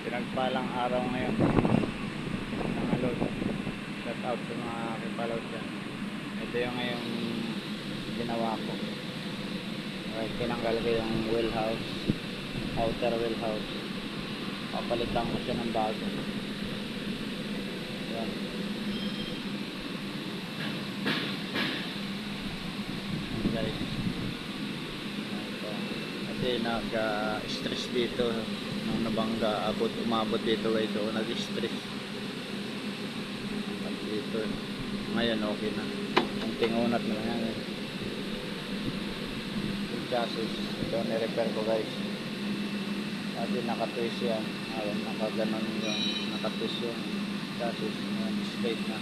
Pinagpalang araw ngayon mga load. Shout out sa mga kipalaw dyan. Ito yung ngayong ginawa ko. Okay, tinanggal ko yung wheel house, outer wheel house. Papalitan ko siya ng bago. Yan. Guys, ito. Kasi nag-stress dito nung nabangga, umabot dito guys, so nag-stress dito. Ngayon okay na, kunting unat na lang yan. Yung chassis ito ni-repair ko guys, kasi nakatwist yan, nakaganon yung nakatwist yung chassis, yung straight na.